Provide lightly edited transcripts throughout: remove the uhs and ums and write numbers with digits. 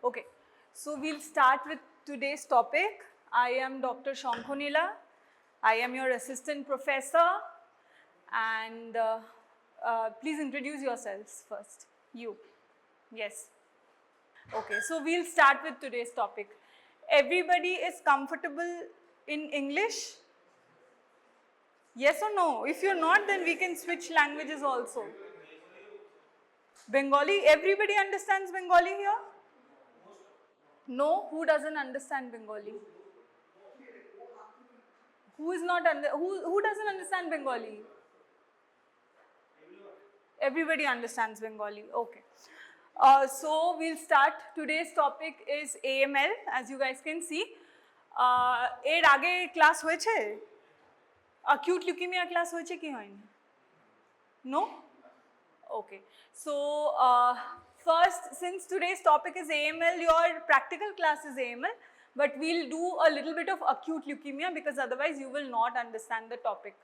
Okay, so we'll start with today's topic. I am Dr. Shankhanila. I am your assistant professor, and please introduce yourselves first. You. Yes. Okay, so we'll start with today's topic. Everybody is comfortable in English? Yes or no? If you're not, then we can switch languages also. Bengali? Everybody understands Bengali here? No? Who doesn't understand Bengali? Who is not who doesn't understand Bengali? Everybody understands Bengali. Okay. So we'll start. Today's topic is AML, as you guys can see. এর আগে class হয়েছে? Acute leukemia class হয়েছে কি হয়নি? No? Okay. So first, since today's topic is AML, your practical class is AML, but we'll do a little bit of acute leukemia because otherwise you will not understand the topic.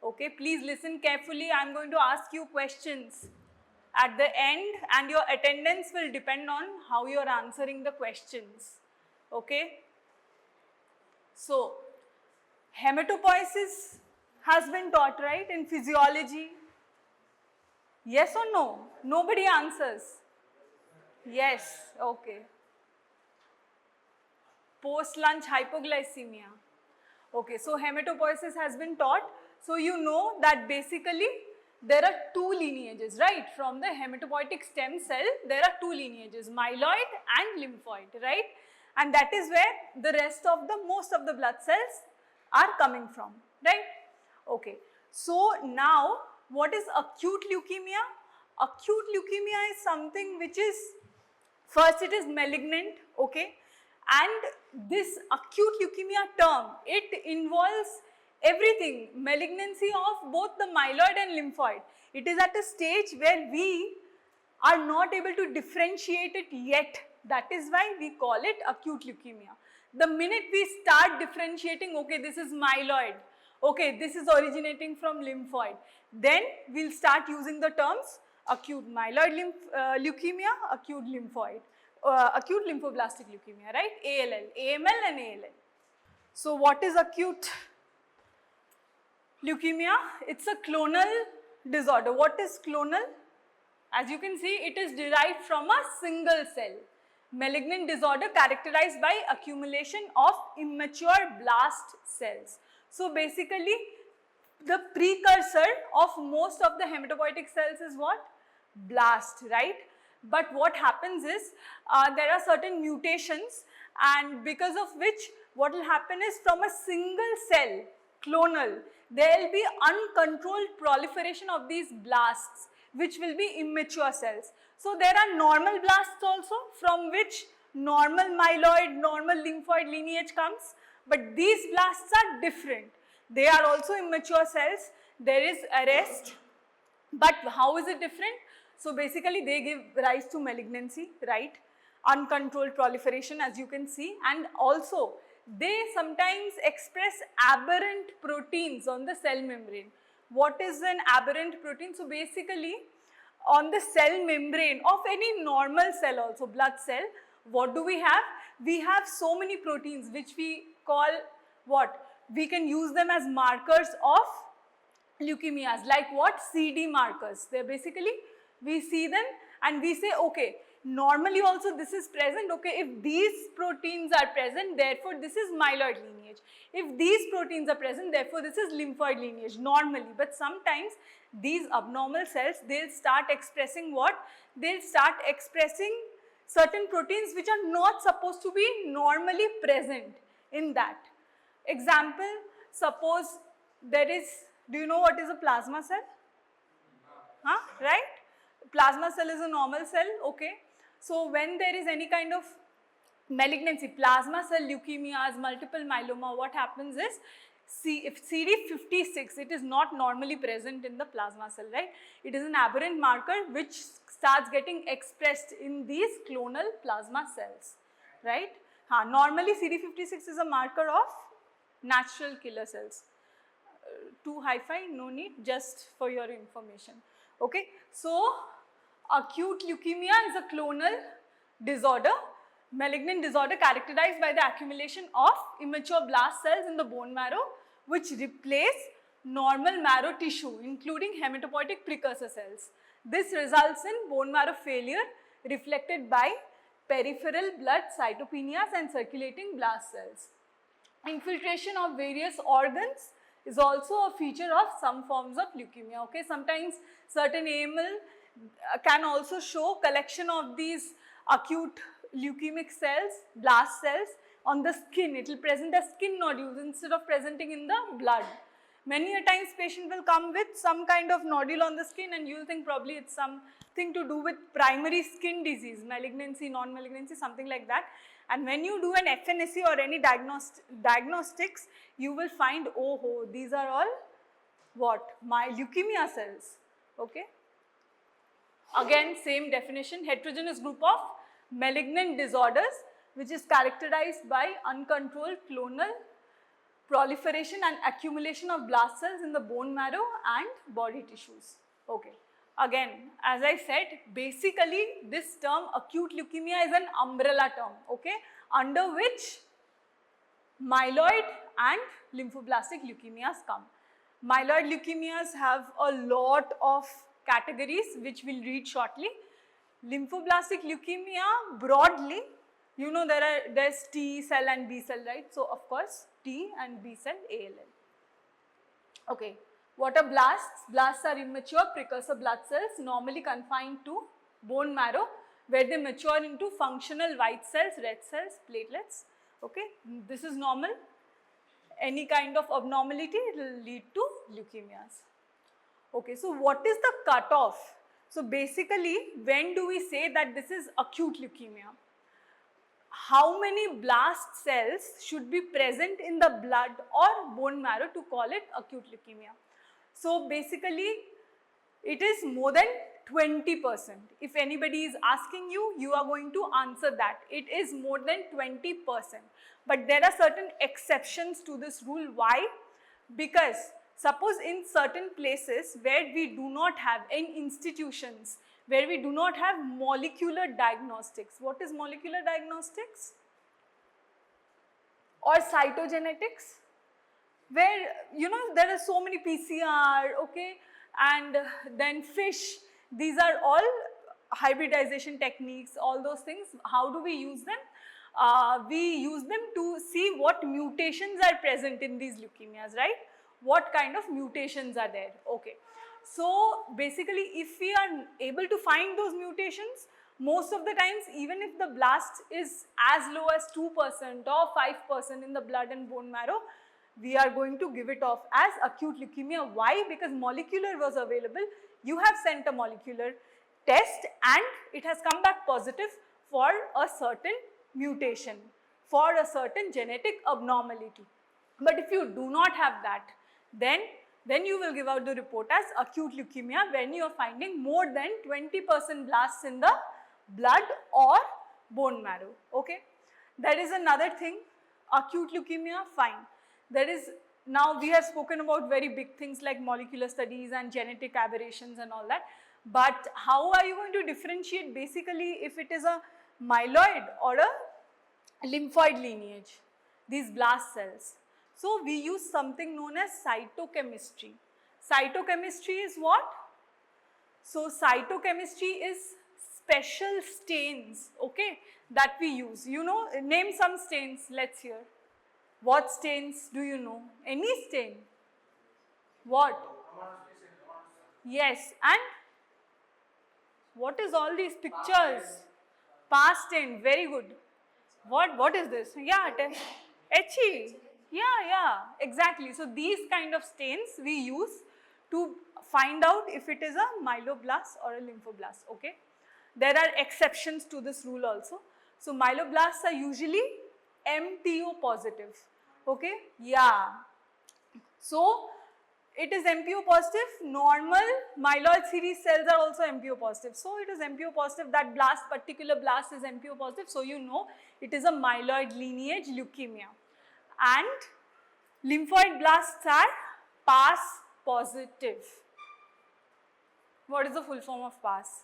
Okay, please listen carefully. I'm going to ask you questions at the end, and your attendance will depend on how you're answering the questions. Okay? So, hematopoiesis has been taught, right, in physiology? Yes or no? Nobody answers. Yes, okay. Post-lunch hypoglycemia. Okay, so hematopoiesis has been taught. So you know that basically there are two lineages, right? From the hematopoietic stem cell, there are two lineages, myeloid and lymphoid, right? And that is where the rest of the, most of the blood cells are coming from, right? Okay, so now what is acute leukemia? Acute leukemia is something which is, first it is malignant, okay? And this acute leukemia term, it involves everything, malignancy of both the myeloid and lymphoid. It is at a stage where we are not able to differentiate it yet. That is why we call it acute leukemia. The minute we start differentiating, okay, this is myeloid, okay, this is originating from lymphoid, then we'll start using the terms acute myeloid leukemia, acute lymphoid, acute lymphoblastic leukemia, right? ALL, AML and ALL. So what is acute leukemia? It's a clonal disorder. What is clonal? As you can see, it is derived from a single cell. Malignant disorder characterized by accumulation of immature blast cells. So basically, the precursor of most of the hematopoietic cells is what? Blast, right? But what happens is, there are certain mutations, and because of which what will happen is, from a single cell, clonal, there will be uncontrolled proliferation of these blasts, which will be immature cells. So there are normal blasts also, from which normal myeloid, normal lymphoid lineage comes, but these blasts are different. They are also immature cells. There is arrest, but how is it different? So basically they give rise to malignancy, right? Uncontrolled proliferation, as you can see, and also they sometimes express aberrant proteins on the cell membrane. What is an aberrant protein? So basically, on the cell membrane of any normal cell also, blood cell, what do we have? We have so many proteins which we call what? We can use them as markers of leukemias, like what? CD markers. They're basically, we see them and we say, okay, normally also this is present, okay, if these proteins are present, therefore this is myeloid lineage. If these proteins are present, therefore this is lymphoid lineage, normally. But sometimes these abnormal cells, they'll start expressing what? They'll start expressing certain proteins which are not supposed to be normally present in that. Example, suppose there is, do you know what is a plasma cell? Huh? Right? Plasma cell is a normal cell, okay. So when there is any kind of malignancy, plasma cell leukemias, multiple myeloma, what happens is, if CD56, it is not normally present in the plasma cell, right? It is an aberrant marker which starts getting expressed in these clonal plasma cells, right? Normally CD56 is a marker of natural killer cells. Too hi-fi, no need, just for your information, okay. So acute leukemia is a clonal disorder malignant disorder characterized by the accumulation of immature blast cells in the bone marrow which replace normal marrow tissue including hematopoietic precursor cells. This results in bone marrow failure reflected by peripheral blood cytopenias and circulating blast cells. Infiltration of various organs is also a feature of some forms of leukemia. Okay, sometimes certain AML can also show collection of these acute leukemic cells, blast cells on the skin. It will present as skin nodules instead of presenting in the blood. Many a times patient will come with some kind of nodule on the skin and you will think probably it's something to do with primary skin disease, malignancy, non-malignancy, something like that. And when you do an FNSE or any diagnostics, you will find, oh, these are all what? My leukemia cells, okay. Again, same definition, heterogeneous group of malignant disorders which is characterized by uncontrolled clonal proliferation and accumulation of blast cells in the bone marrow and body tissues. Okay. Again, as I said, basically this term acute leukemia is an umbrella term, okay, under which myeloid and lymphoblastic leukemias come. Myeloid leukemias have a lot of categories which we'll read shortly. Lymphoblastic leukemia broadly, you know there's T cell and B cell, right? So of course T and B cell ALL. Okay, what are blasts? Blasts are immature precursor blood cells normally confined to bone marrow where they mature into functional white cells, red cells, platelets. Okay, this is normal. Any kind of abnormality will lead to leukemias. Okay, so what is the cutoff? So basically, when do we say that this is acute leukemia? How many blast cells should be present in the blood or bone marrow to call it acute leukemia? So basically, it is more than 20%. If anybody is asking you, you are going to answer that. It is more than 20%. But there are certain exceptions to this rule. Why? Because suppose in certain places where we do not have, in institutions, where we do not have molecular diagnostics. What is molecular diagnostics? Or cytogenetics? Where, you know, there are so many PCR, okay, and then FISH. These are all hybridization techniques, all those things. How do we use them? We use them to see what mutations are present in these leukemias, right? What kind of mutations are there, okay. So basically if we are able to find those mutations, most of the times even if the blast is as low as 2% or 5% in the blood and bone marrow, we are going to give it off as acute leukemia. Why? Because molecular was available. You have sent a molecular test and it has come back positive for a certain mutation, for a certain genetic abnormality. But if you do not have that, then you will give out the report as acute leukemia when you are finding more than 20% blasts in the blood or bone marrow, okay. That is another thing, acute leukemia, fine. There is, now we have spoken about very big things like molecular studies and genetic aberrations and all that, but how are you going to differentiate basically if it is a myeloid or a lymphoid lineage, these blast cells? So we use something known as cytochemistry. Cytochemistry is what? So cytochemistry is special stains, okay, that we use. You know, name some stains, let's hear. What stains do you know? Any stain? What? Yes, and what is all these pictures? Past stain, very good. What is this? Yeah, etchy. Yeah, exactly. So these kind of stains we use to find out if it is a myeloblast or a lymphoblast, okay. There are exceptions to this rule also. So myeloblasts are usually MTO positive, okay, yeah. So it is MPO positive, normal myeloid series cells are also MPO positive. So it is MPO positive, that particular blast is MPO positive, so you know it is a myeloid lineage leukemia. And lymphoid blasts are PAS positive. What is the full form of PAS?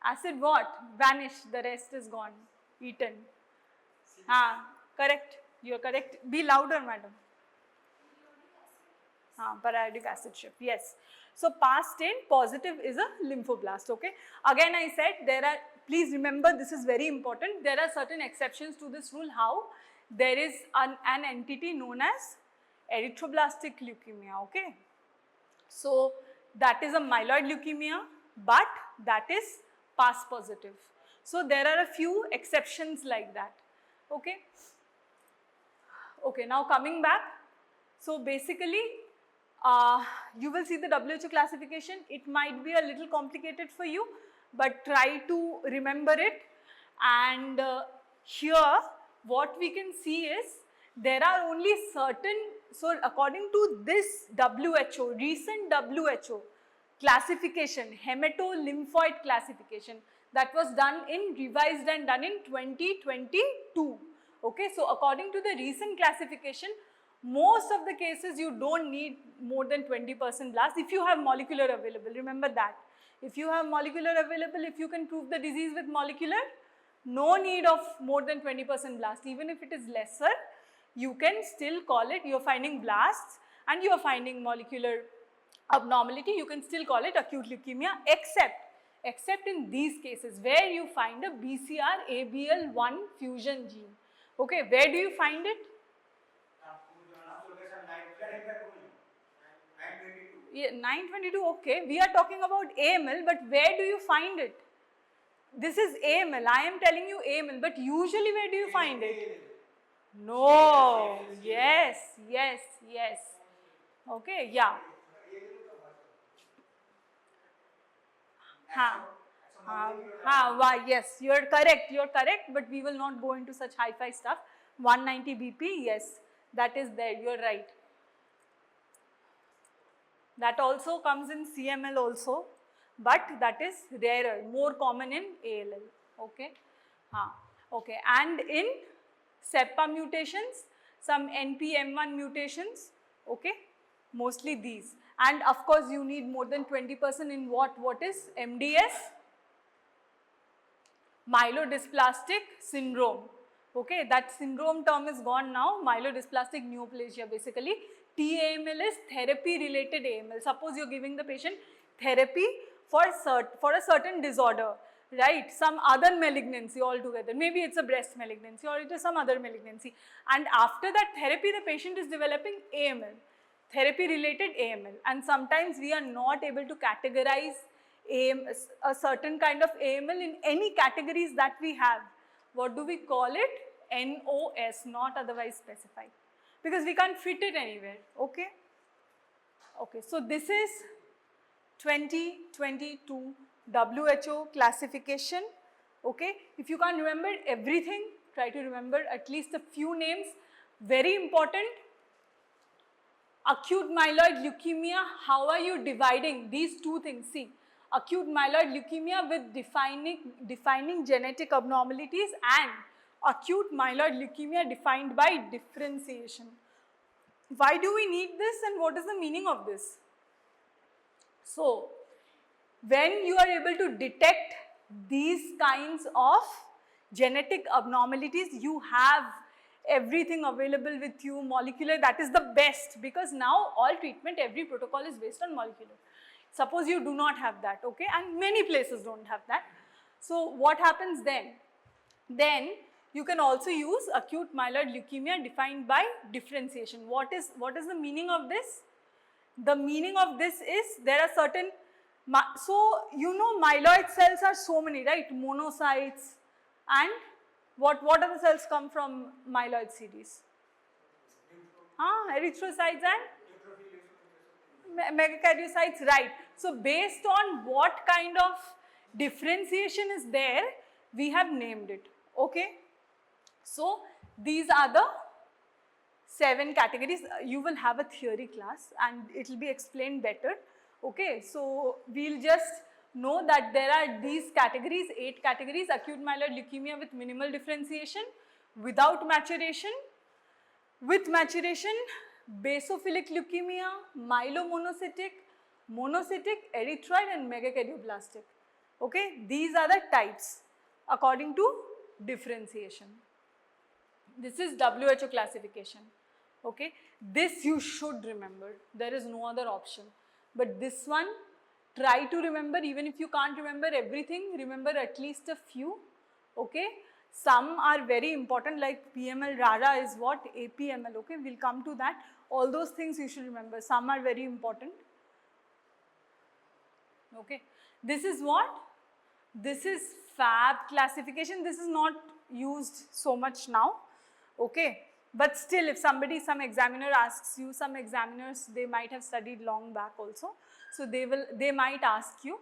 Acid what? Vanished, the rest is gone, eaten. Correct, you are correct. Be louder, madam. Periodic acid shift, yes. So past stain, positive is a lymphoblast, okay. Again I said there are, please remember this is very important, there are certain exceptions to this rule. How? There is an entity known as erythroblastic leukemia, okay. So that is a myeloid leukemia, but that is past positive. So there are a few exceptions like that, okay. Okay, now coming back, so basically you will see the WHO classification. It might be a little complicated for you, but try to remember it. And here what we can see is there are only certain, so according to this WHO, recent WHO classification, hematolymphoid classification, that was done in, revised and done in 2022. Okay, so according to the recent classification, most of the cases you don't need more than 20% blast if you have molecular available. Remember that. If you have molecular available, if you can prove the disease with molecular, no need of more than 20% blast. Even if it is lesser, you can still call it, you are finding blasts and you are finding molecular abnormality, you can still call it acute leukemia, except in these cases where you find a BCR-ABL1 fusion gene. Okay, where do you find it? Yeah, 922, okay. We are talking about AML, but where do you find it? This is AML. I am telling you AML, but usually where do you find it? No. Yes. Okay, yeah. Yes, you are correct, but we will not go into such hi-fi stuff. 190 BP, yes, that is there, you are right. That also comes in CML also, but that is rarer, more common in ALL, okay. Okay, and in SEPA mutations, some NPM1 mutations, okay, mostly these. And of course, you need more than 20% in what is MDS? Myelodysplastic syndrome, okay, that syndrome term is gone now, myelodysplastic neoplasia basically. TAML is therapy related AML. Suppose you are giving the patient therapy for a certain disorder, right, some other malignancy altogether, maybe it's a breast malignancy or it is some other malignancy, and after that therapy the patient is developing AML, therapy related AML, and sometimes we are not able to categorize a certain kind of AML in any categories that we have. What do we call it? NOS, not otherwise specified, because we can't fit it anywhere, okay. Okay, so this is 2022 WHO classification, okay. If you can't remember everything, try to remember at least a few names. Very important, acute myeloid leukemia, how are you dividing these two things? See, acute myeloid leukemia with defining genetic abnormalities and acute myeloid leukemia defined by differentiation. Why do we need this and what is the meaning of this? So, when you are able to detect these kinds of genetic abnormalities, you have everything available with you, molecular, that is the best, because now all treatment, every protocol is based on molecular. Suppose you do not have that, okay, and many places don't have that. So what happens then? Then you can also use acute myeloid leukemia defined by differentiation. What is the meaning of this? The meaning of this is there are certain, so you know myeloid cells are so many, right? Monocytes, and what are the cells come from myeloid series? Erythrocytes and megakaryocytes, right. So based on what kind of differentiation is there, we have named it, okay. So these are the 7 categories. You will have a theory class and it will be explained better, okay. So we'll just know that there are these categories, 8 categories: acute myeloid leukemia with minimal differentiation, without maturation, with maturation, basophilic leukemia, myelomonocytic, monocytic, erythroid and megakardioblastic. Okay, these are the types according to differentiation. This is WHO classification. Okay, this you should remember. There is no other option. But this one, try to remember. Even if you can't remember everything, remember at least a few. Okay, some are very important, like PML RARA is what? APML. Okay, we'll come to that. All those things you should remember. Some are very important. Okay, this is what? This is FAB classification. This is not used so much now. Okay, but still if somebody, some examiner asks you, some examiners, they might have studied long back also, so they might ask you.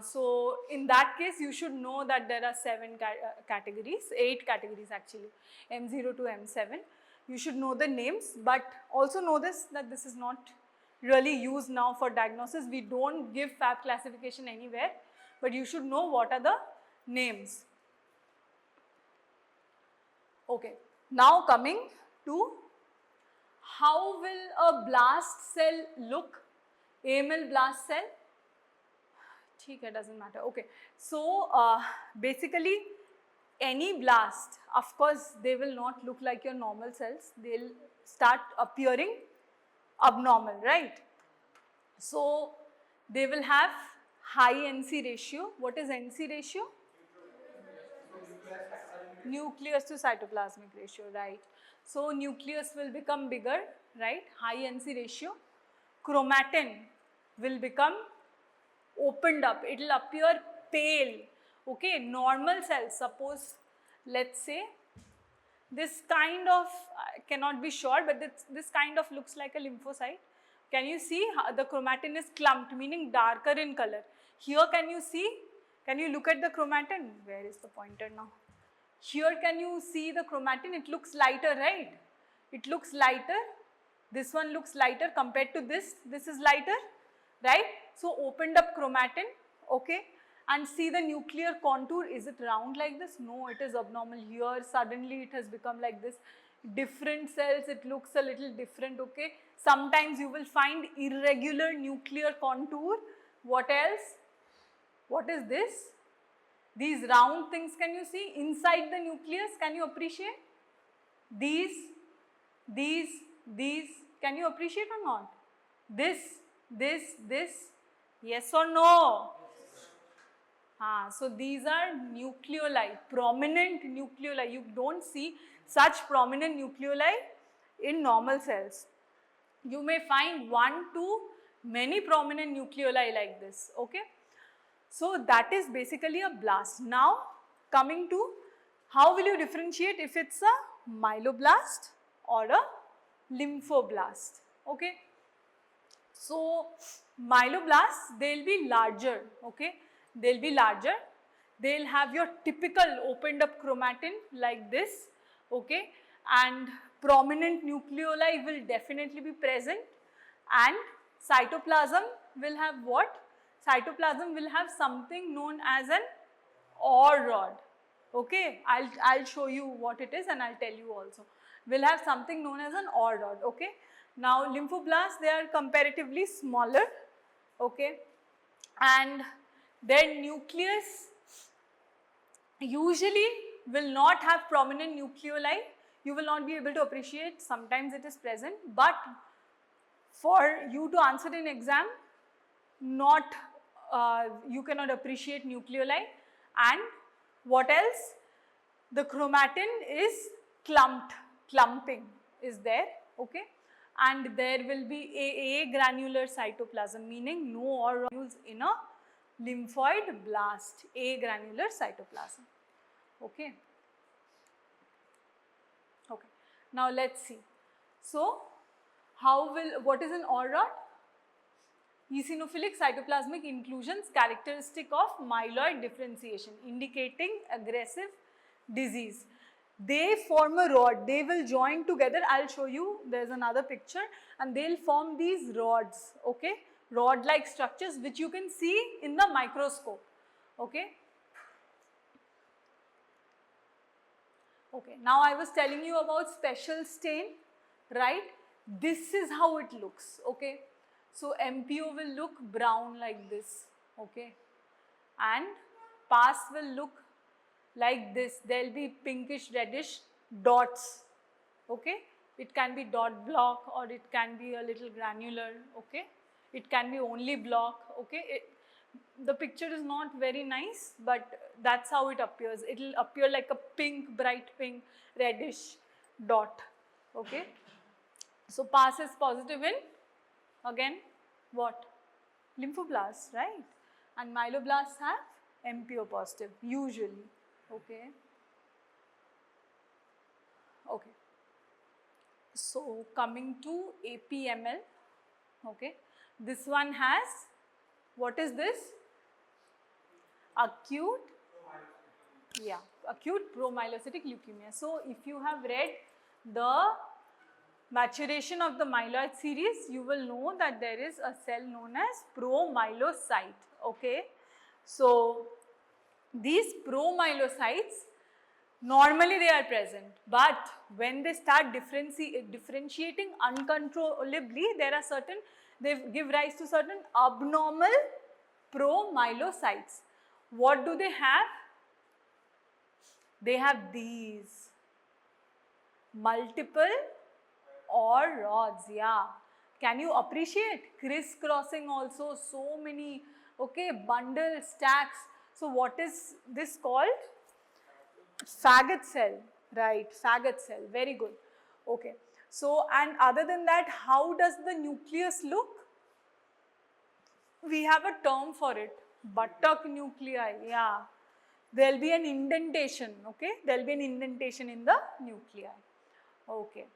So in that case you should know that there are 7 categories, 8 categories actually, M0 to M7. You should know the names, but also know this, that this is not really used now for diagnosis. We don't give FAB classification anywhere, but you should know what are the names. Okay, now coming to how will a blast cell look, AML blast cell. Okay, doesn't matter. Okay, so basically any blast, of course they will not look like your normal cells, they'll start appearing abnormal, right? So they will have high NC ratio. What is NC ratio? Nucleus to cytoplasmic ratio, right? So nucleus will become bigger, right? High NC ratio. Chromatin will become opened up. It will appear pale. Okay, normal cells, suppose, let's say, this kind of, I cannot be sure, but this kind of looks like a lymphocyte. Can you see the chromatin is clumped, meaning darker in color. Here can you see, can you look at the chromatin? Where is the pointer now? Here can you see the chromatin? It looks lighter, right? It looks lighter. This one looks lighter compared to this. This is lighter, right? So opened up chromatin, okay, and see the nuclear contour. Is it round like this? No, it is abnormal. Here suddenly it has become like this. Different cells, it looks a little different, okay. Sometimes you will find irregular nuclear contour. What else? What is this? These round things, can you see inside the nucleus? Can you appreciate? These, can you appreciate or not? This, yes or no? So these are nucleoli, prominent nucleoli. You don't see such prominent nucleoli in normal cells. You may find 1 to many prominent nucleoli like this, okay. So that is basically a blast. Now coming to how will you differentiate if it's a myeloblast or a lymphoblast, okay. So myeloblasts, they will be larger, okay, they will be larger, they will have your typical opened up chromatin like this, okay, and prominent nucleoli will definitely be present, and cytoplasm will have what? Cytoplasm will have something known as an OR rod, okay. I'll show you what it is and I'll tell you also. Will have something known as an OR rod, okay. Now lymphoblasts, they are comparatively smaller, okay, and their nucleus usually will not have prominent nucleoli. You will not be able to appreciate, sometimes it is present, but for you to answer in exam, not you cannot appreciate nucleoli. And what else? The chromatin is clumping is there, okay, and there will be a granular cytoplasm, meaning no OR granules in a lymphoid blast, a granular cytoplasm, okay. Okay, now let's see. So what is an OR rod? Eosinophilic cytoplasmic inclusions characteristic of myeloid differentiation, indicating aggressive disease. They form a rod, they will join together. I'll show you, there's another picture, and they'll form these rods, okay, rod-like structures which you can see in the microscope, okay. Okay, now I was telling you about special stain, right? This is how it looks, okay. So MPO will look brown like this, okay. and pars will look like this. There will be pinkish reddish dots, okay. It can be dot block or it can be a little granular, okay. It can be only block, okay. The picture is not very nice, but that's how it appears. It will appear like a pink, bright pink, reddish dot, okay. So pars is positive in, again, what? Lymphoblasts, right? And myeloblasts have MPO positive, usually, okay. Okay. So coming to APML, okay. This one has, what is this? Acute, yeah, acute promyelocytic leukemia. So if you have read the maturation of the myeloid series, you will know that there is a cell known as promyelocyte, okay. So these promyelocytes, normally they are present, but when they start differentiating uncontrollably, there are certain, they give rise to certain abnormal promyelocytes. What do they have? They have these multiple or rods, yeah. Can you appreciate? Crisscrossing also, so many, okay, bundle, stacks. So what is this called? Faggot cell, right, faggot cell, very good, okay. So, and other than that, how does the nucleus look? We have a term for it, buttock nuclei, yeah. There will be an indentation, okay, there will be an indentation in the nuclei, okay.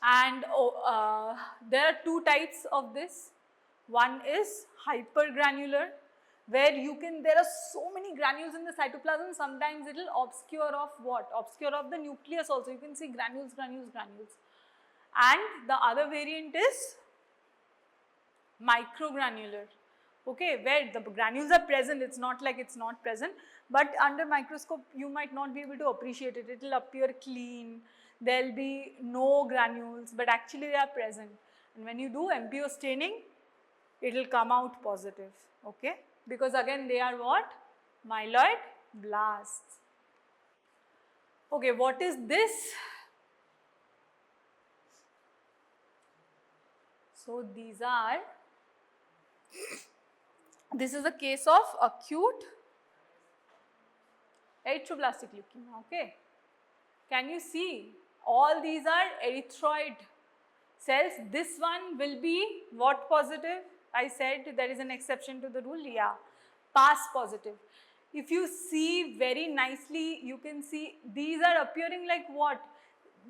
And there are two types of this. One is hypergranular, where you can, there are so many granules in the cytoplasm, sometimes it will obscure of what? Obscure of the nucleus also, you can see granules, granules, granules. And the other variant is microgranular, okay, where the granules are present, it's not like it's not present, but under microscope you might not be able to appreciate it, it will appear clean, there will be no granules, but actually they are present. And when you do MPO staining, it will come out positive, okay, because again they are what? Myeloid blasts. Okay, what is this? So these are, this is a case of acute erythroblastic leukemia, okay. Can you see? All these are erythroid cells. This one will be what positive? I said there is an exception to the rule, yeah, pars positive. If you see very nicely, you can see these are appearing like what?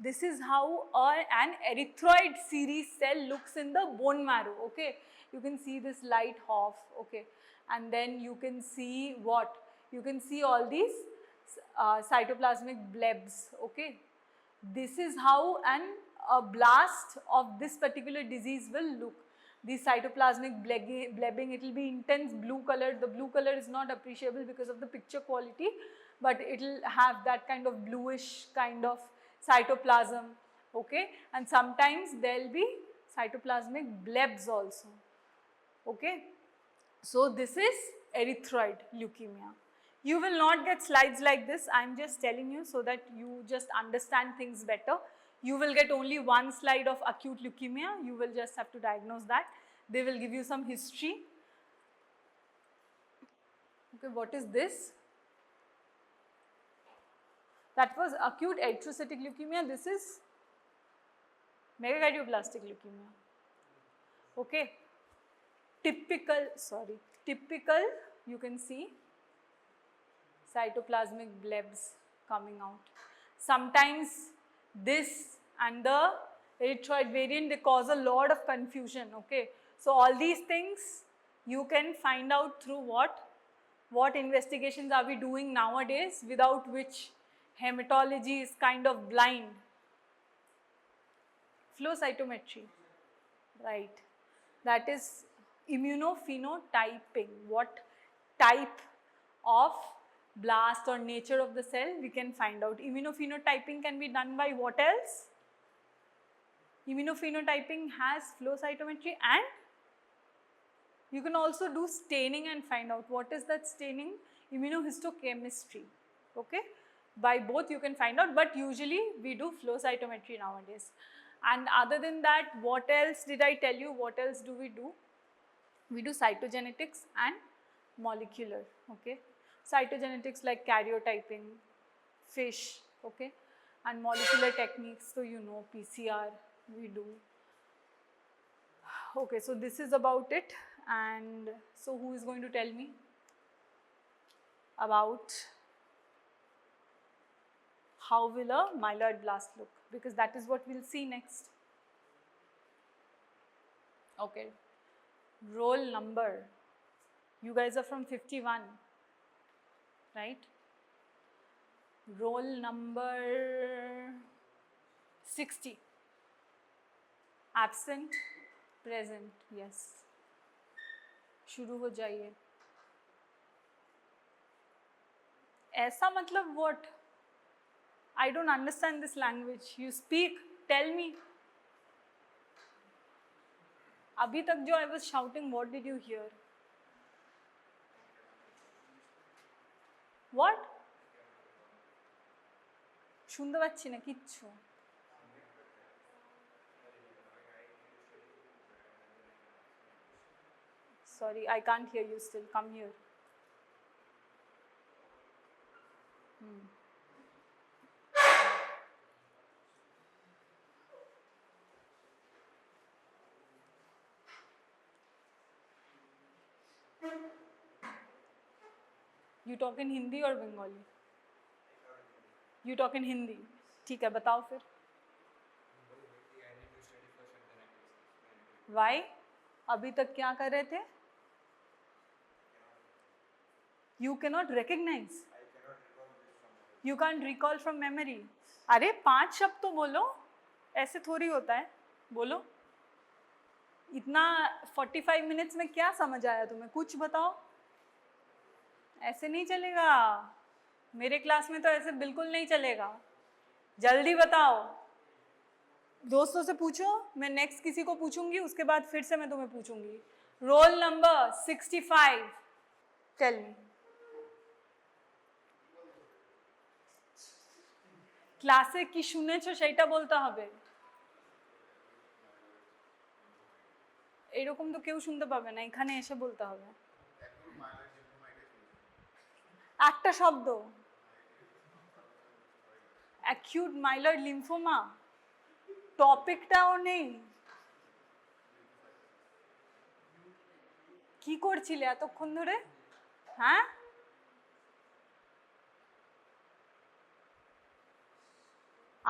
This is how an erythroid series cell looks in the bone marrow, okay. You can see this light half, okay, and then you can see what? You can see all these cytoplasmic blebs, okay. This is how a blast of this particular disease will look. The cytoplasmic blebbing, it will be intense blue color. The blue color is not appreciable because of the picture quality, but it will have that kind of bluish kind of cytoplasm, okay. And sometimes there will be cytoplasmic blebs also, okay. So this is erythroid leukemia. You will not get slides like this, I am just telling you so that you just understand things better. You will get only one slide of acute leukemia, you will just have to diagnose that. They will give you some history. Okay, what is this? That was acute erythrocytic leukemia, this is megakardioblastic leukemia, okay. Typical, you can see cytoplasmic blebs coming out. Sometimes this and the erythroid variant, they cause a lot of confusion, okay. So all these things you can find out through what investigations are we doing nowadays, without which hematology is kind of blind. Flow cytometry, right, that is immunophenotyping. What type of blast or nature of the cell we can find out. Immunophenotyping can be done by what else? Immunophenotyping has flow cytometry and You can also do staining and find out what is that staining. Immunohistochemistry. Okay, by both you can find out, but usually we do flow cytometry nowadays. And other than that, what else did I tell you? What else do we do? We do cytogenetics and molecular. Okay, cytogenetics like karyotyping, fish. Okay, and molecular techniques, so you know, PCR we do. Okay, so this is about it. And so who is going to tell me about how will a myeloid blast look, because that is what we'll see next. Okay, roll number. You guys are from 51, right? Roll number 60. Absent, present, yes. शुरू हो जाइए. ऐसा मतलब what? I don't understand this language. You speak, tell me. अभी तक जो I was shouting, what did you hear? What? শুনতে পাচ্ছি না কিচ্ছু. Sorry, I can't hear you still. Come here. You talk in Hindi or Bengali? You talk in Hindi. ठीक है, बताओ फिर. Why? अभी तक क्या कर रहे थे? You cannot recognize. You can't recall from memory. अरे 5 शब्द तो बोलो. ऐसे थोड़ी होता है. बोलो. इतना 45 मिनट्स में क्या समझ आया तुम्हें? कुछ बताओ. ऐसे नहीं चलेगा. मेरे क्लास में तो ऐसे बिल्कुल नहीं चलेगा. जल्दी बताओ. दोस्तों से पूछो. मैं नेक्स्ट किसी को पूछूंगी, उसके बाद फिर से मैं तुम्हें पूछूंगी. Roll number 65. Tell me. ক্লাসে কি শুনেছো সেটা বলতে হবে. এরকম তো কেউ শুনতে পাবে না, এখানে এসে বলতে হবে. একটা শব্দ. Acute myeloid lymphoma. টপিকটাও নেই. কি করছিলে এতক্ষণ ধরে? হ্যাঁ,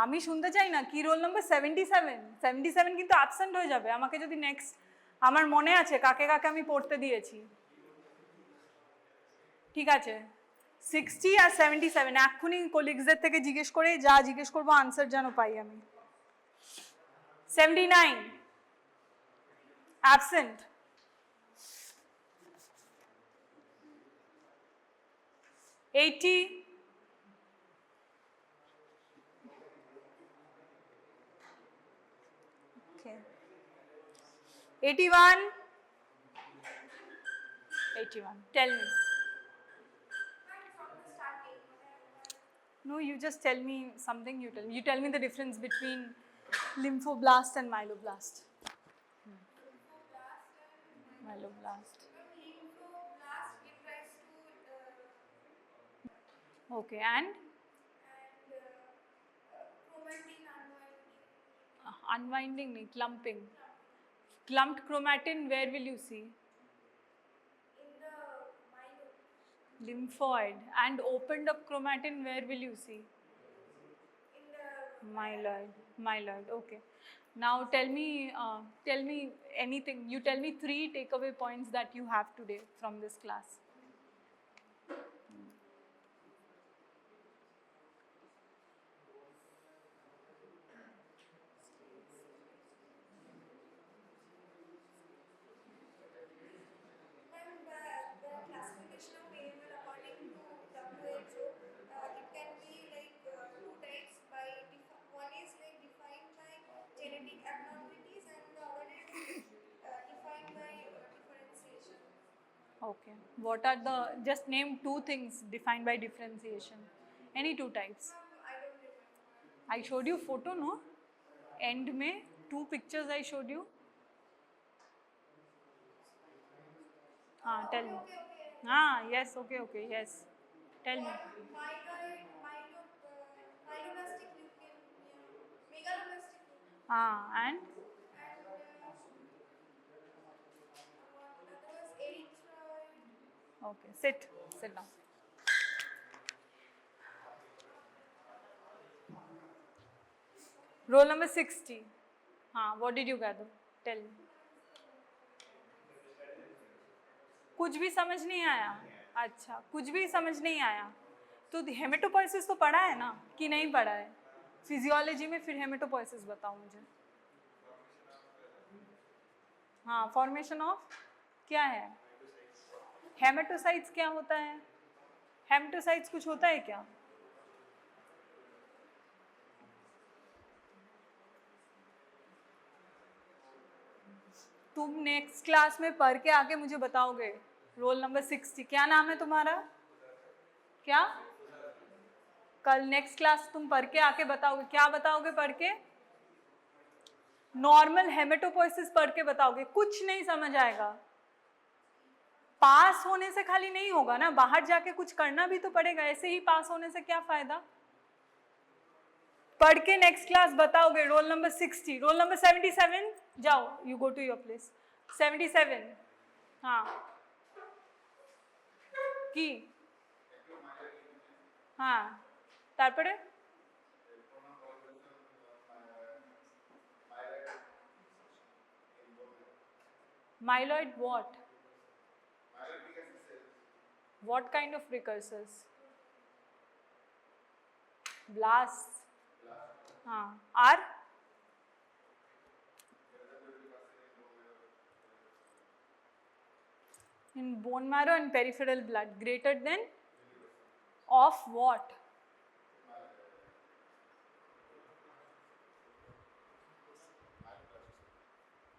আমি শুনতে চাই না. কি রোল নাম্বার 77? 77 কিন্তু অ্যাবসেন্ট হয়ে যাবে আমাকে যদি নেক্সট. আমার মনে আছে কাকে কাকে আমি পড়তে দিয়েছি. ঠিক আছে, 60 আর 77 এক্ষুনি কলিগসদের থেকে জিজ্ঞেস করে যা জিজ্ঞেস করবো আনসার যেন পাই আমি. 79 absent. 80 okay. 81 81. Tell me. No, you just tell me something. You tell me the difference between lymphoblast and myeloblast. Myeloblast. Lymphoblast gives rise to Okay, and chromatin unwinding. Unwinding, nahi, clumping. Clumped chromatin, where will you see? In the myeloid. Lymphoid. And opened up chromatin, where will you see? In the Myeloid. Myeloid, okay. Now tell me anything. You tell me 3 takeaway points that you have today from this class. And the classification of AML according to WHO, it can be like 2 types. One is like defined by genetic abnormalities, and the other is defined by differentiation. Okay. What are the, just name two things defined by differentiation. Any two types. I don't remember. I showed you photo, no? End में two pictures I showed you. हाँ, tell me. हाँ, yes, okay, yes. Tell me. Myeloblastic leukemia, megaloblastic leukemia, And and what other was erythroid. okay, sit down. Roll number 60. हाँ, what did you gather? Tell me. कुछ भी समझ नहीं आया. अच्छा, कुछ भी समझ नहीं आया. तो हेमेटोपोइसिस तो पढ़ा है ना कि नहीं पढ़ा है? फिजियोलॉजी में फिर हेमेटोपोइसिस बताओ मुझे. हाँ, फॉर्मेशन ऑफ क्या है? हेमेटोसाइट्स क्या होता है? हेमेटोसाइट्स कुछ होता है क्या? तुम नेक्स्ट क्लास में पढ़ के आके मुझे बताओगे. Roll number 60. क्या नाम है तुम्हारा? क्या? कल नेक्स्ट क्लास तुम पढ़ के आके बताओगे. क्या बताओगे पढ़ के? नॉर्मल हेमेटोपोइसिस पढ़ के बताओगे. कुछ नहीं समझ आएगा. पास होने से खाली नहीं होगा ना, बाहर जाके कुछ करना भी तो पड़ेगा. ऐसे ही पास होने से क्या फायदा? पढ़ के नेक्स्ट क्लास बताओगे. Roll number 60. रोल नंबर 77 जाओ, you go to your place. 77. हाँ কি? हाँ, তারপরে myeloid what? What kind of precursors? Blasts. हाँ, are in bone marrow and peripheral blood greater than of what?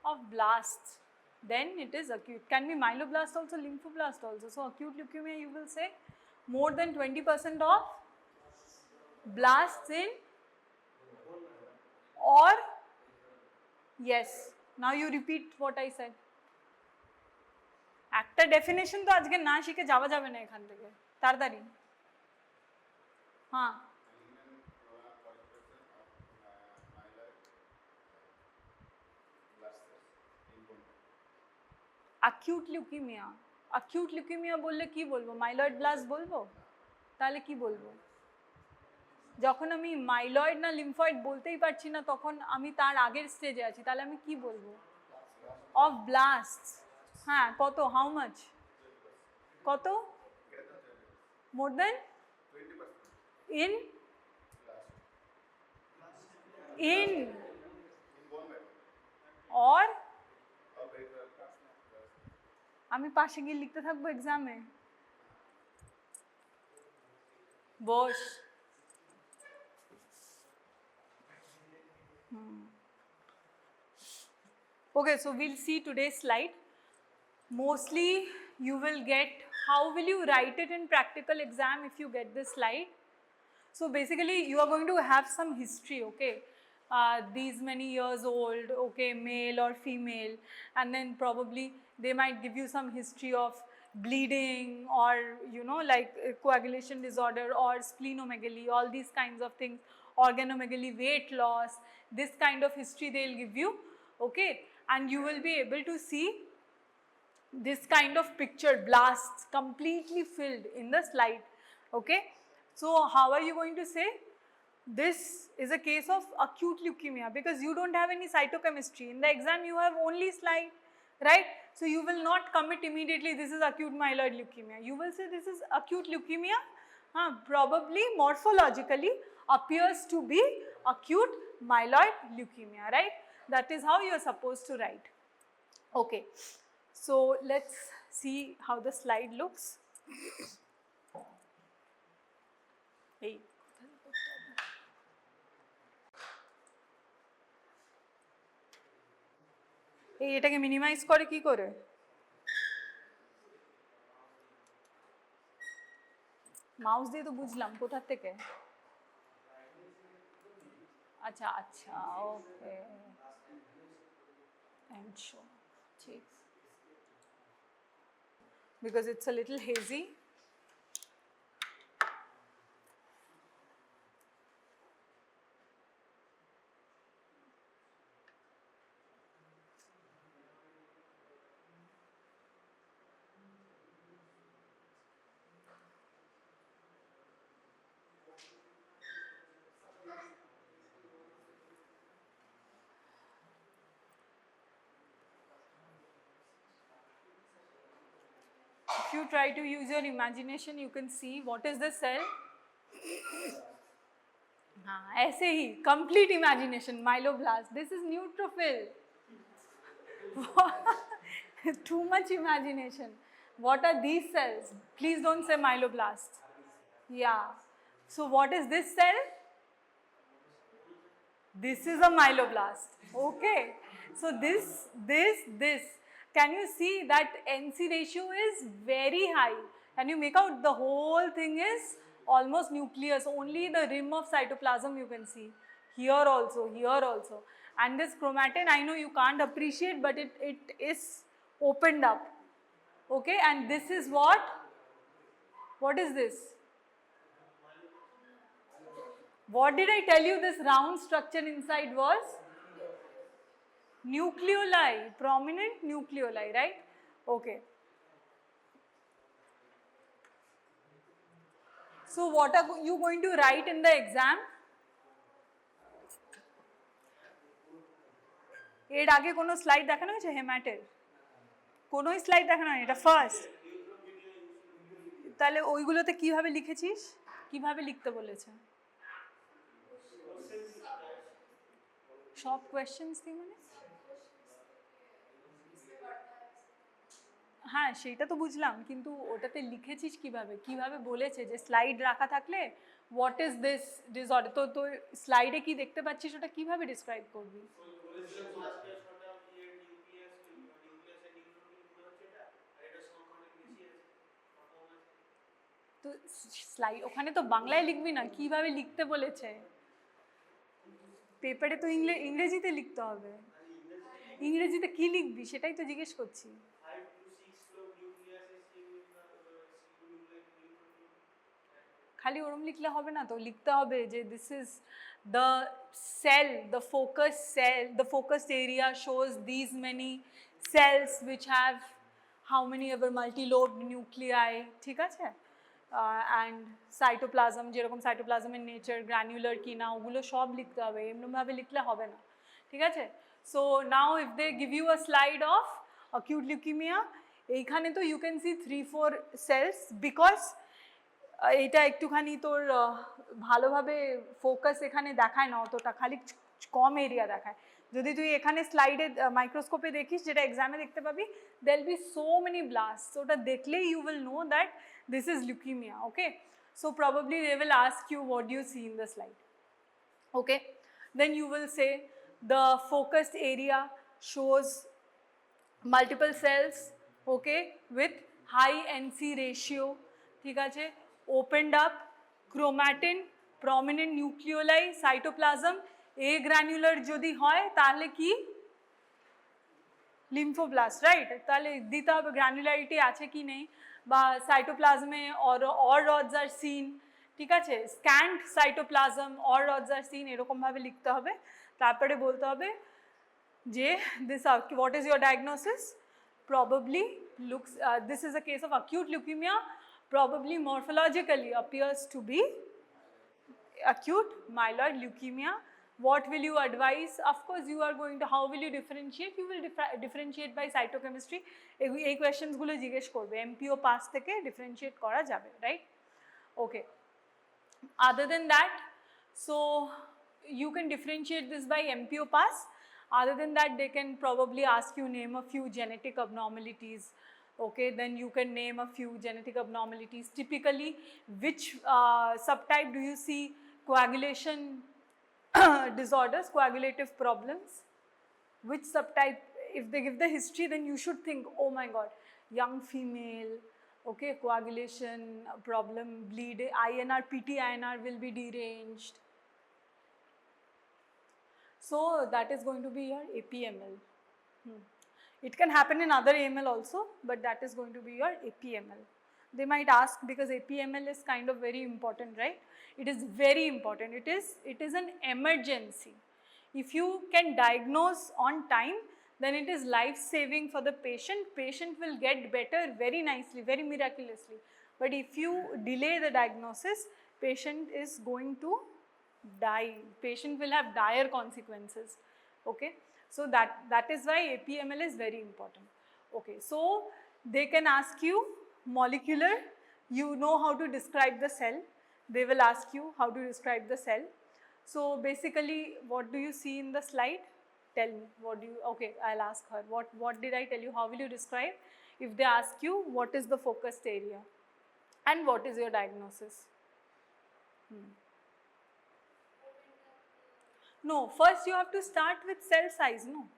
Of blasts. Then it is acute. Can be myeloblast also, lymphoblast also. So acute leukemia, you will say more than 20% of blasts in, or yes. Now you repeat what I said. একটা definition তো আজকে না শিখে যাওয়া যাবে না এখান থেকে, তাড়াতাড়ি. হ্যাঁ, অ্যাকিউট লিউকিমিয়া. অ্যাকিউট লিউকিমিয়া বললে কি বলবো? মাইলয়েড ব্লাস্ট বলবো? তাহলে কি বলবো? যখন আমি মাইলয়েড না লিম্ফয়েড বলতেই পারছি না, তখন আমি তার আগের স্টেজে আছি, তাহলে আমি কি বলবো? Of blast. হ্যাঁ, কত? How much? কত? মোর দেন? ইন ইন অর আমি পাশে গিয়ে লিখতে থাকবো এক্সামে? বস. Okay, so we'll see today's slide. Mostly you will get, how will you write it in practical exam if you get this slide? So basically you are going to have some history, okay? These many years old, okay, male or female, and then probably they might give you some history of bleeding, or you know, like coagulation disorder or splenomegaly, all these kinds of things, organomegaly, weight loss, this kind of history they'll give you, okay? And you will be able to see this kind of picture, blasts completely filled in the slide, okay? So how are you going to say? This is a case of acute leukemia because you don't have any cytochemistry. In the exam you have only slide, right? So you will not commit immediately this is acute myeloid leukemia. You will say this is acute leukemia, probably morphologically appears to be acute myeloid leukemia, right? That is how you are supposed to write. Okay, so let's see how the slide looks. Hey. এই এটাকে minimise করে কি করে? Mouse দিয়ে তো বুঝলাম, কোথা থেকে? আচ্ছা আচ্ছা, ওকে, and show, ঠিক, because it's a little hazy. If you try to use your imagination, you can see what is the cell. हाँ, ऐसे ही complete imagination, myeloblast. This is neutrophil. Too much imagination. What are these cells? Please don't say myeloblast. Yeah. So what is this cell? This is a myeloblast. Okay. So this. Can you see that NC ratio is very high? Can you make out the whole thing is almost nucleus? Only the rim of cytoplasm you can see. Here also, here also. And this chromatin, I know you can't appreciate, but it is opened up. Okay, and this is what? What is this? What did I tell you this round structure inside was? Nucleoli, prominent nucleoli, right? Okay. So what are you going to write in the exam? এর আগে কোনো slide দেখানো হয়েছে হেমাটের? কোনো slide দেখানো হয়নি, এটা first. তাহলে ওইগুলোতে কিভাবে লিখেছিস? কিভাবে লিখতে বলেছে? সব কোয়েশ্চেন্স কি মানে? হ্যাঁ সেইটা তো বুঝলাম, কিন্তু ওটাতে লিখেছিস কিভাবে? কিভাবে বলেছে যে স্লাইড রাখা থাকলে হোয়াট ইজ দিস ডিসঅর্ডার, তো তোর স্লাইডে কি দেখতে পাচ্ছিস ওটা কিভাবে ডিসক্রাইব করবি? তো স্লাইড ওখানে তো বাংলায় লিখবি না, কিভাবে লিখতে বলেছে? পেপারে তো ইংরেজিতে লিখতে হবে। ইংরেজিতে কি লিখবি সেটাই তো জিজ্ঞেস করছি। খালি ওরম লিখলে হবে না তো, লিখতে হবে যে this is the cell, the focused area shows these many cells which have how many ever multi-lobed nuclei, ঠিক আছে? অ্যান্ড সাইটোপ্লাজম, যেরকম সাইটোপ্লাজমের নেচার, গ্র্যানুলার কি না, ওগুলো সব লিখতে হবে, এমনিভাবে লিখলে হবে না, ঠিক আছে? So now if they give you a slide of acute leukaemia, এইখানে তো you can see 3-4 cells, because এইটা একটুখানি তোর ভালোভাবে ফোকাস এখানে দেখায় না অতটা, খালি কম এরিয়া দেখায়। যদি তুই এখানে স্লাইডে মাইক্রোস্কোপে দেখিস, যেটা এক্সামে দেখতে পাবি, দেয়াল বি সো মেনি ব্লাস্ট, ওটা দেখলেই you will know that this is leukaemia. Okay, so probably they will ask you what do you see in the slide. Okay, then you will say the focused area shows multiple cells, okay, with high NC ratio, ঠিক আছে, opened up, chromatin, prominent nucleoli, cytoplasm, A granular যদি হয় তাহলে কি? লিম্ফোব্লাস্ট, right? তাহলে দিতে হবে granularity আছে কি নেই, বা সাইটোপ্লাজমে অর রডস আর সিন, ঠিক আছে, scanned cytoplasm or rods are seen, এরকমভাবে লিখতে হবে। তারপরে বলতে হবে যে this what is your diagnosis? Probably looks, this is a case of acute leukemia, probably morphologically appears to be acute myeloid leukemia. What will you advise? Of course you are going to, how will you differentiate? You will differentiate by cytochemistry. এই কোয়েশ্চেন্সগুলো জিজ্ঞেস করবে, MPO pass থেকে differentiate করা যাবে, right? Okay, other than that, so you can differentiate this by MPO pass. Other than that, they can probably ask you name a few genetic abnormalities. Okay, then you can name a few genetic abnormalities. Typically, which subtype do you see coagulation disorders, coagulative problems? Which subtype? If they give the history, then you should think, oh my god, young female, Okay, coagulation problem, bleed, INR, PT INR will be deranged. So that is going to be your APML. It can happen in other AML also, but that is going to be your APML. They might ask, because APML is kind of very important, right? It is very important. It is an emergency. If you can diagnose on time, then it is life-saving for the patient. Patient will get better very nicely, very miraculously. But if you delay the diagnosis, patient is going to die. Patient will have dire consequences. Okay, so that is why APML is very important. Okay, so they can ask you molecular, you know how to describe the cell. They will ask you how to describe the cell. So basically, what do you see in the slide? Tell me, what do you, okay, I'll ask her, what did I tell you, how will you describe? If they ask you, what is the focused area and what is your diagnosis? No, first you have to start with cell size, no.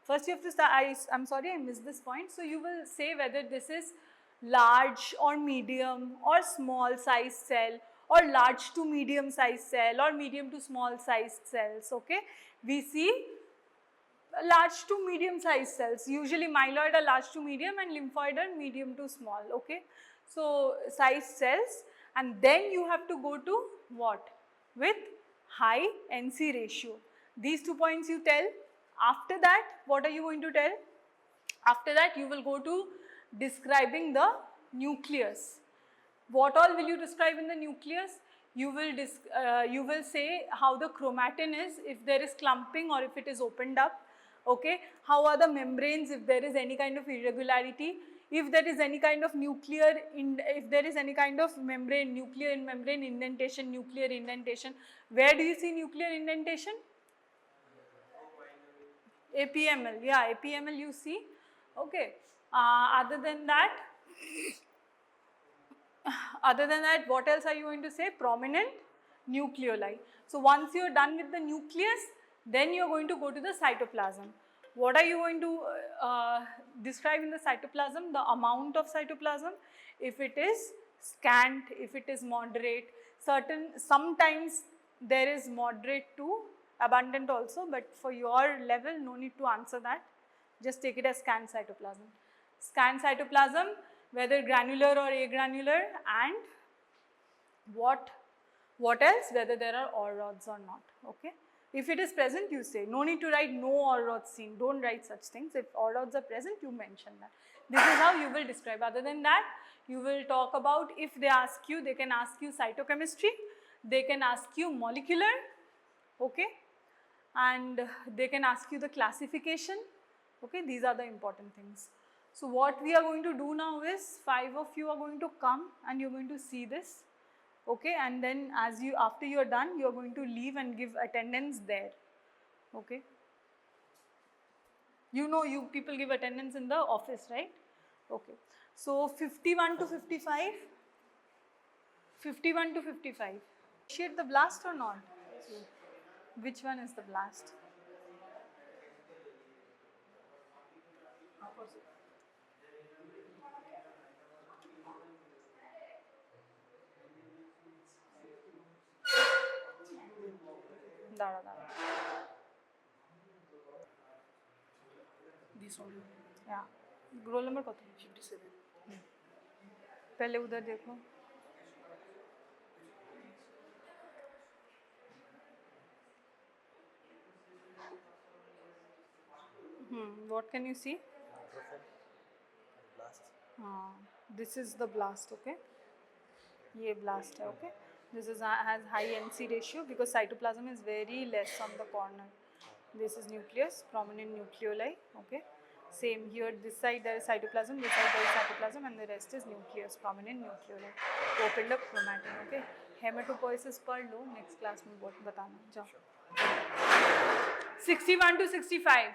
First you have to start, I'm sorry I missed this point. So you will say whether this is large or medium or small size cell or large to medium size cell or medium to small sized cells, okay. We see large to medium sized cells, usually myeloid are large to medium and lymphoid are medium to small, okay. So size cells, and then you have to go to what? With high NC ratio. These 2 points you tell. After that, what are you going to tell? After that, you will go to describing the nucleus. What all will you describe in the nucleus? You will say how the chromatin is, if there is clumping or if it is opened up. Okay, how are the membranes, if there is any kind of irregularity, if there is any kind of if there is any kind of membrane, nuclear membrane indentation, nuclear indentation. Where do you see nuclear indentation? APML, yeah, APML you see. Okay, other than that, what else are you going to say? Prominent nucleoli. So once you are done with the nucleus, then you are going to go to the cytoplasm. What are you going to describe in the cytoplasm? The amount of cytoplasm, if it is scant, if it is moderate, sometimes there is moderate to abundant also, but for your level, no need to answer that. Just take it as scant cytoplasm. Scant cytoplasm, whether granular or agranular, and what else, whether there are OR rods or not, okay. If it is present, you say, no need to write no OR rods seen, don't write such things. If OR rods are present, you mention that. This is how you will describe. Other than that, you will talk about, if they ask you, they can ask you cytochemistry, they can ask you molecular, okay, and they can ask you the classification, okay. These are the important things. So what we are going to do now is, 5 of you are going to come and you are going to see this, okay, and then after you are done, you are going to leave and give attendance there, okay. You know, you people give attendance in the office, right? Okay. So 51 to 55, 51 to 55. Initiate the blast or not? Which one is the blast? দাঁড়া yeah. Roll number কত? 57. पहले उधर देखो. What can you see? Blast. This is the blast, okay. ये blast है, okay. This has high NC ratio because cytoplasm is very less on the corner. This is nucleus, prominent nucleoli, okay. Same here, this side there is cytoplasm, this side there is cytoplasm, and the rest is nucleus, prominent nucleoli. Opened up chromatin, okay. Hematopoiesis पढ़ लो, next class में बताना, जाओ. 61 to 65.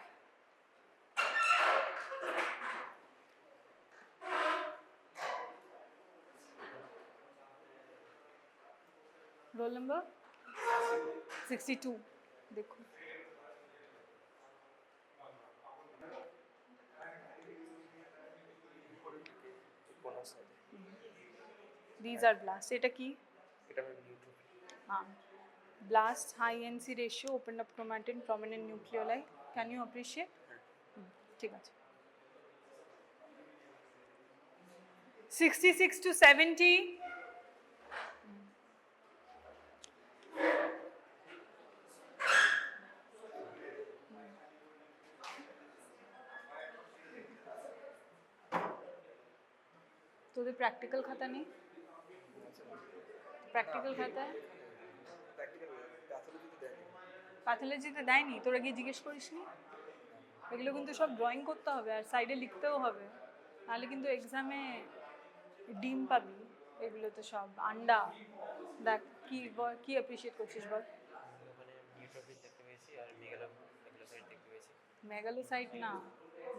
Role number 62. देखो. These are blast. এটা কি? এটা আমি neutrophil. হ্যাঁ, blast, high NC ratio, open up chromatin, prominent nucleoli. Can you appreciate? ঠিক আছে। 66 to 70. তোদের প্র্যাকটিক্যাল খাতা নেই? প্র্যাকটিক্যাল খাতা প্র্যাকটিক্যাল প্যাথোলজিতে দেয়নি। প্যাথোলজিতে দেয়নি? তোরা গিয়ে জিজ্ঞেস করিসনি? এগুলো কিন্তু সব ড্রয়িং করতে হবে আর সাইডে লিখতেও হবে, নাহলে কিন্তু এক্সামে ডিম পাবি। এগুলো তো সব আন্ডা। দেখ কি কি অ্যাপ্রিশিয়েট করছিস বল। ওখানে নিউট্রোফিল দেখতে পেয়েছি আর মেগালোসাইট দেখতে পেয়েছি। মেগালোসাইট না,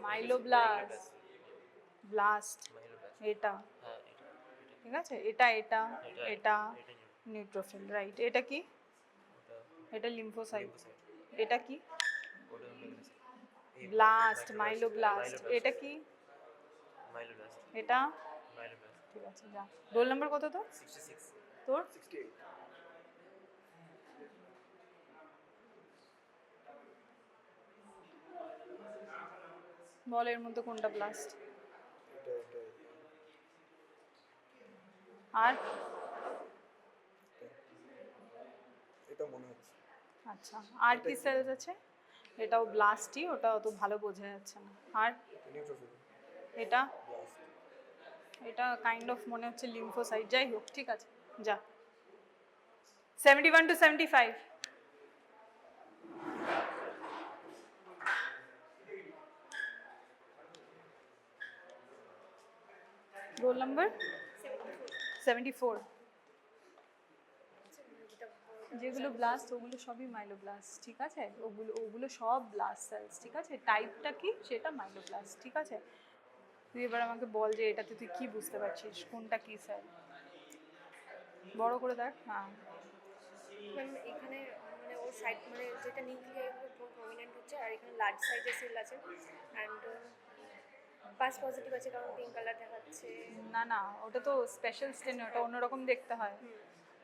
মাইলোব্লাস্ট। ব্লাস্ট মাইলোব্লাস্ট। এটা, হ্যাঁ এটা ঠিক আছে। এটা এটা এটা এটা নিউট্রোফিল, রাইট। এটা কি? ওটা এটা লিম্ফোসাইট। লিম্ফোসাইট। এটা কি? ওটা মেগালোসাইট। ব্লাস্ট, মাইলোব্লাস্ট। এটা কি? মাইলোব্লাস্ট। এটা, মাইলোব্লাস্ট। ঠিক আছে যা। রোল নাম্বার কত তোর? 66। তোর 68। বল এর মধ্যে কোনটা ব্লাস্ট? এটা আর এটা মনে হচ্ছে। আচ্ছা, আর কি সেলস আছে? এটাও ব্লাস্টই, ওটা অত ভালো বোঝা যাচ্ছে না। আর নিউট্রোফিল। এটা, ব্লাস্ট। এটা কাইন্ড অফ মনে হচ্ছে লিম্ফোসাইট। যাই হোক, ঠিক আছে যা। 71 to 75. Roll number 74। যেগুলো ব্লাস্ট ওগুলো সবই মাইলোব্লাস্ট, ঠিক আছে। ওগুলো সব ব্লাস্ট সেলস, ঠিক আছে। টাইপটা কি সেটা মাইলোব্লাস্ট, ঠিক আছে। তুই এবার আমাকে বল যে এটাতে তুই কি বুঝতে পারছিস, কোনটা কি সেল। বড় করে দেখ। হ্যাঁ, ম্যাম এখানে মানে ওর সাইড মানে যেটা নিউক্লিয়ারগুলো পুরো প্রমিনেন্ট হচ্ছে, আর এখানে লার্জ সাইজের সেল আছে অ্যান্ড পাস পজিটিভ আছে কারণ পিঙ্ক কালার দেখাচ্ছে। না না, ওটা তো স্পেশাল স্টেন, ওটা অন্যরকম দেখতে হয়।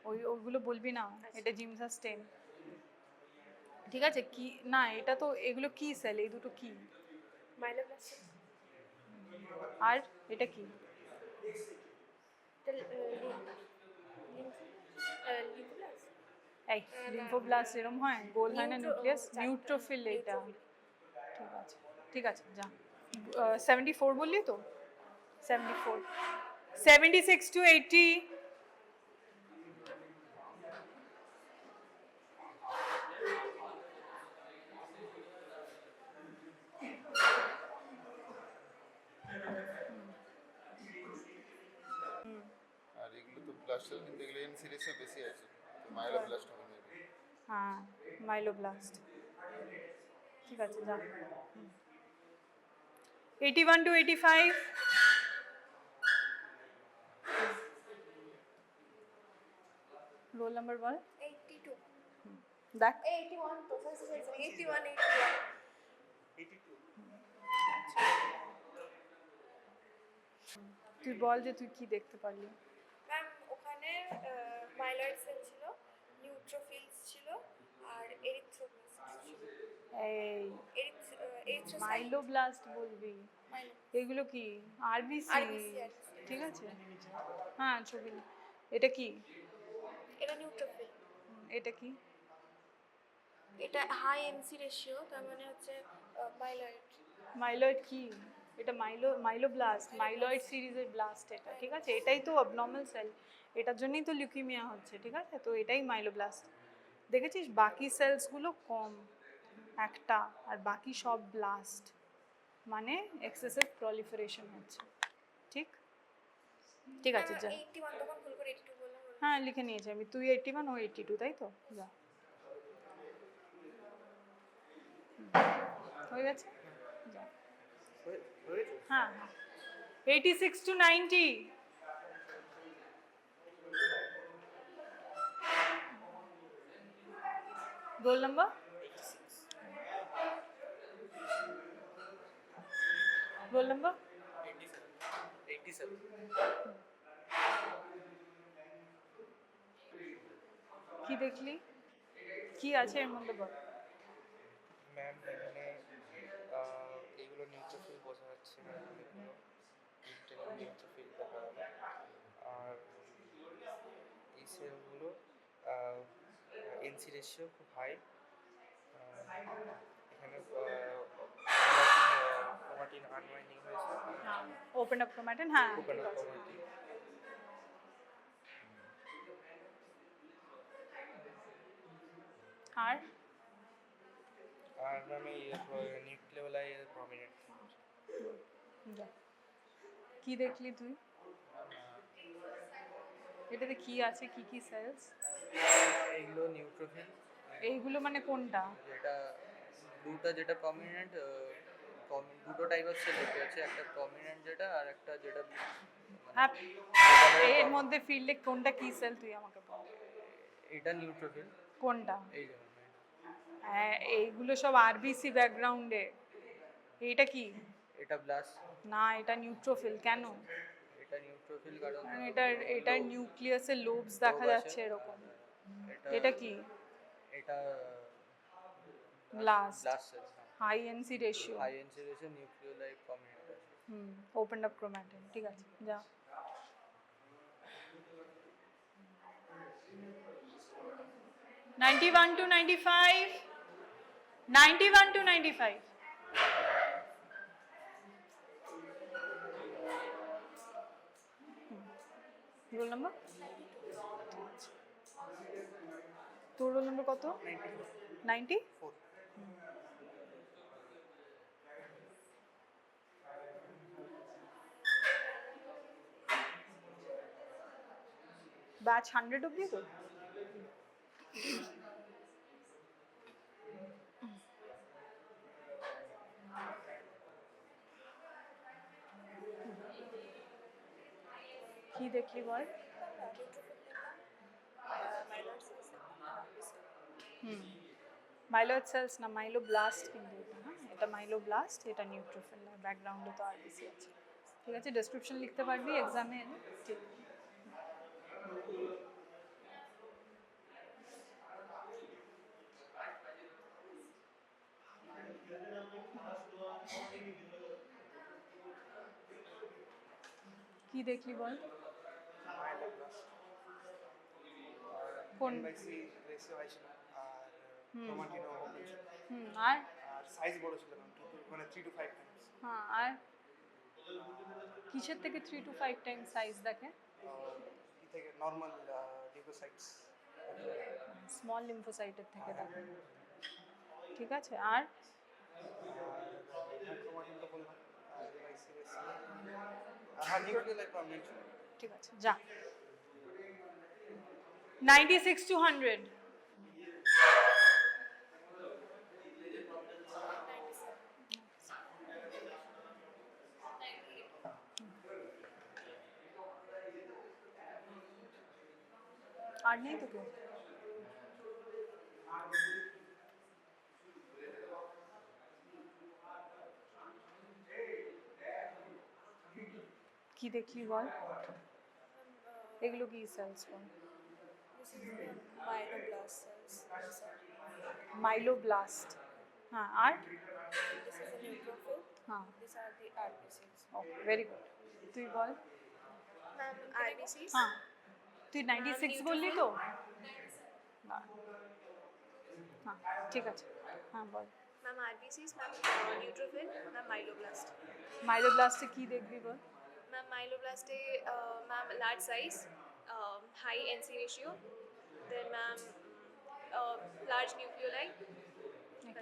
ওইগুলো বলবি না, এটা জিমসা স্টেন, ঠিক আছে। কি না, এটা তো এগুলো কি সেল, এই দুটো কি? মাইলোব্লাস্ট। আর এটা কি? লিম্ফোব্লাস্ট। এই লিম্ফোব্লাস্ট এরকম হয়, গোল হয় না নিউক্লিয়াস? নিউট্রোফিল এটা, ঠিক আছে ঠিক আছে যা। 74 বললি তো? 74। 76 to 80. আর এগুলো তো ব্লাস্ট সেল, কিন্তু এগুলো এন সিরিজে বেশি আছে, তো মাইলোব্লাস্ট হবে মেবি। হ্যাঁ, মাইলোব্লাস্ট, ঠিক আছে যা। 81 to 85. রোল নাম্বার বল। 82 দেখ 81 তো 81 82। তুই বল যে তুই কি দেখতে পারলি। ম্যাম ওখানে মাইলয়েড সেল ছিল, নিউট্রোফিলস ছিল আর এরিথ্রোব্লাস্ট ছিল। এই এরিথ্রোসাইট মাইলোব্লাস্ট বলবি। এগুলো কি? আরবিসি, ঠিক আছে। হ্যাঁ ছবি। এটা কি? এটা নিউট্রোফিল। এটা কি? এটা হাই এমসি রেশিও, তার মানে হচ্ছে মাইলয়েড। মাইলয়েড কি? এটা মাইলোব্লাস্ট, মাইলয়েড সিরিজের ব্লাস্ট এটা, ঠিক আছে। এটাই তো অবনর্মাল সেল, এটার জন্যই তো লিউকিমিয়া হচ্ছে, ঠিক আছে। তো এটাই মাইলোব্লাস্ট। দেখেছিস বাকি সেলসগুলো কম একটা, আর বাকি সব ব্লাস্ট, মানে এক্সেসিভ প্রলিফারেশন হচ্ছে, ঠিক ঠিক আছে যা। 81 তখন ভুল করে 82 বললাম। হ্যাঁ লিখে নিয়েছি আমি, তুই 81 ও 82, তাই তো? যা, হয়ে গেছে যা। হয়েছে। হ্যাঁ হ্যাঁ, 86 to 90. Roll number? Roll number? 87। 87। কি দেখলি? কি আছে এর মধ্যে বল? ম্যাম এখানে এইগুলো নিউট্রোফিল বোঝা যাচ্ছে ম্যাম, অনেকগুলো নিউট্রোফিল দেখা গেল। আর এই সেলগুলো এনসি রেশিও খুব হাই। এখানে ক্রোমাটিন আনওয়াইন্ডিং হয়েছে, হ্যাঁ, ওপেন আপ ক্রোমাটিন, হ্যাঁ ওপেন ঠিক আপ আছে। ক্রোমাটিন। আর আর ম্যাম এই নিউক্লিওলাই প্রমিনেন্ট। যা। কি দেখলি তুই? এটাতে কি আছে, কি কি সেলস? এইগুলো নিউট্রোফিল। এইগুলো মানে কোনটা? যেটা দুটো যেটা প্রমিনেন্ট, দুটো টাইপ অফ সেল দেখতে আছে, একটা প্রমিনেন্ট যেটা আর একটা যেটা হ্যাঁ, এর মধ্যে ফিল্ডে কোনটা কি সেল তুই আমাকে বল। এটা নিউট্রোফিল। কোনটা? এই যে হ্যাঁ, এইগুলো সব আরবিসি ব্যাকগ্রাউন্ডে। এইটা কি? এটা ব্লাস্ট। না, এটা নিউট্রোফিল। কেন? এটা নিউট্রোফিল কারণ কারণ এটার নিউক্লিয়াসের লোবস দেখা লোব আছে। যাচ্ছে এরকম। এটা এটা কি? এটা blast. Blast cell. High NC ratio. High এনসিলেশন নিউক্লিওলাই প্রমিনেন্ট আছে। ওপেন আপ ক্রোমাটিন, ঠিক আছে যা। (91 to 95) 91 to 95। Roll number? তোর রোল নাম্বার কত? 90? ব্যাচ 100 অব্দি তো? কি দেখলি বল? মাইলয়েড সেলস না, মাইলোব্লাস্ট কিন্তু এটা। হ্যাঁ, এটা মাইলোব্লাস্ট, এটা নিউট্রোফিল। ব্যাকগ্রাউন্ডে তো আরবিসি আছে। ঠিক আছে, ডেসক্রিপশন লিখতে পারবি এক্সামে এলে? ঠিক। কি দেখলি বল? কোন? এনবাইসি রেশিও হাই ছিল আর ক্রোমাটিনও ওপেন ছিল আর? আর সাইজ বড় ছিল মানে 3 to 5 টাইমস। হ্যাঁ, আর কিসের থেকে 3 to 5 টাইমস সাইজ দেখে? কি থেকে নর্মাল লিউকোসাইটস। স্মল লিম্ফোসাইটের থেকে দেখে। ঠিক আছে, আর? ক্রোমাটিন তো বললাম, আর এনবাইসি রেশিও আর নিউক্লিওলাই প্রমিনেন্ট ছিল। ঠিক আছে যা। 96 to 100। আর নেই তো কেউ? কি দেখলি বল? এগুলো কি সেলস বল? Myeloblasts cells. মাইলোব্লাস্ট। হ্যাঁ, আর? This is a neutrophil. হ্যাঁ, These are the RBCs. Okay, very good. তুই বল। Ma'am, RBCs. হ্যাঁ, তুই 96 বললি তো? না। হ্যাঁ, ঠিক আছে, হ্যাঁ বল। Ma'am, RBCs. Ma'am, neutrophil. Ma'am, myeloblast. মাইলোব্লাস্টে কি দেখবি বল? Ma'am, myeloblast ma'am, large size, high NC ratio. Then ma'am, large nucleoli.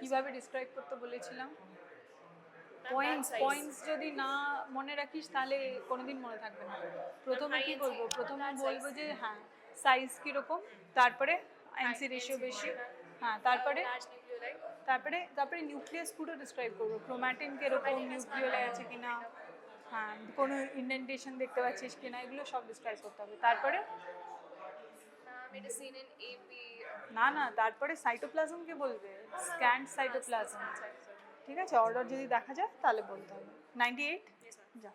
কিভাবে ডিসক্রাইব করতে বলেছিলাম? Ma'am, points large size. Points যদি না মনে রাখিস তাহলে কোনোদিন মনে থাকবে না। প্রথমে কি high বলবো? NC, প্রথমে large বলবো size. যে হ্যাঁ সাইজ কীরকম, তারপরে এনসি রেশিও NC বেশি, ratio, হ্যাঁ তারপরে large nucleoli. তারপরে নিউক্লিয়াস পুরো ডিসক্রাইব করবো। ক্রোমাটিন কিরকম, নিউক্লিওলাই আছে কিনা, হ্যাঁ কোনো ইন্ডেন্টেশন দেখতে পাচ্ছিস কিনা, এগুলো সব ডিসক্রাইব করতে হবে। তারপরে Ma'am, it is seen in AP. না তারপরে সাইটোপ্লাজমকে বলবে, স্ক্যান্ড সাইটোপ্লাজম। ঠিক আছে, অর্ডার যদি দেখা যায় তাহলে বলতে হবে। 98 Yes, ma'am. যা।